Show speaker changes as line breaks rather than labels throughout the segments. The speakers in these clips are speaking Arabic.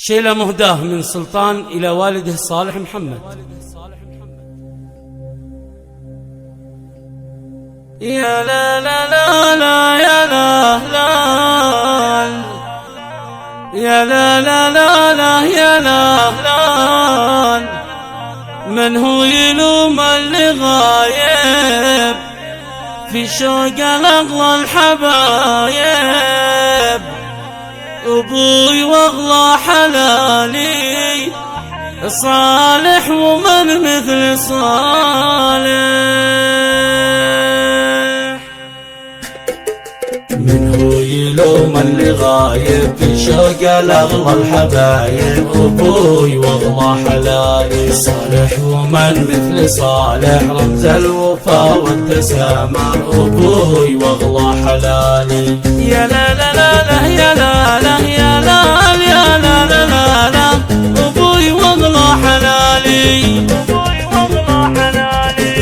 شيلة مهداة من سلطان إلى والده صالح محمد. يا لا لا لا لا يا لا لا يا لا لا لا لا يا لا لا من هو يلوم اللي غايب في شوق الأغلى الحبايب؟ أبوي واغلى حلالي صالح ومن مثل صالح. من هو يلوم اللي غايب في شوق الأغلى الحبايب؟ أبوي واغلى حلالي صالح ومن مثل صالح رمز الوفا والتسامح. أبوي واغلى حلالي يا لا لا لا لا يا لا لا يا لا يا لا لا لا لا أبوي واغلى حلالي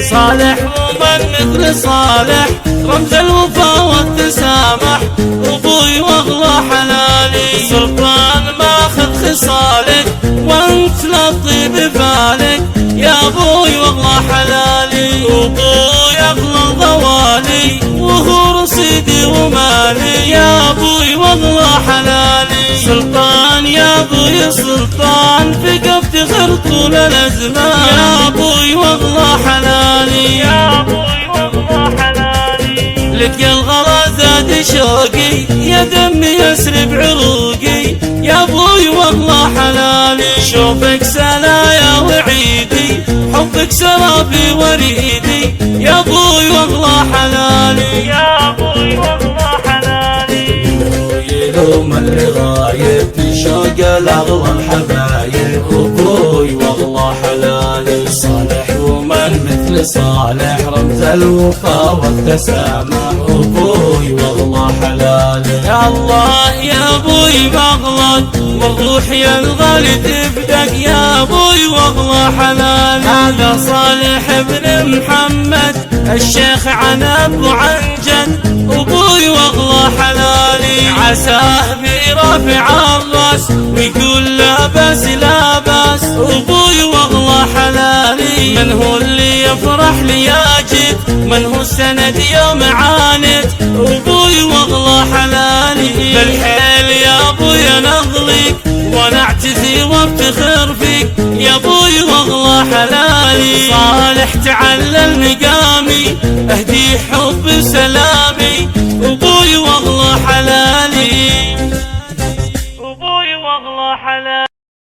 صالح ومن مثل صالح رمز الوفا والتسامح. أبوي واغلى حلالي سلطان ماخذ خصالك وانت لطيب بالك يا أبوي واغلى حلالي. أبوي أغلى ضوالي وهو رصيدي ومالي يا أبوي واغلى حلالي. سلطان يا أبوي سلطان في قفتي غير طول الأزمان يا أبوي واغلى حلالي يا أبوي واغلى حلالي. لك يا الغلا زاد شوقي يا دمي يسرب عروقي يا أبوي واغلى حلالي. شوفك سلايا وعيدي حبك سرابي وريدي يا أبوي واغلى حلالي يا أبوي واغلى حلالي. يلوم اللي غايب في شوق الأغلى الحبايب؟ أبوي واغلى حلالي صالح ومن مثل صالح رمز الوفا والتسامح. أبوي واغلى حلالي يا الله يا أبوي بغلط والروح يا الغالي تفدك يا أبوي واغلى حلالي. هذا صالح ابن محمد الشيخ عن أبو عن جد أبوي واغلى حلالي. عساه برافع الراس ويقول لا باس لا باس أبوي واغلى حلالي. من هو اللي يفرح لي ياجد من هو السند يوم عاند أبوي واغلى حلالي. بالحيل يا أبوي نظلك وانا اعتزي وافتخر فيك يا أبوي واغلى حلالي. صالح تعلل مقامي اهدي حب سلامي أبوي واغلى حلالي أبوي واغلى حلالي.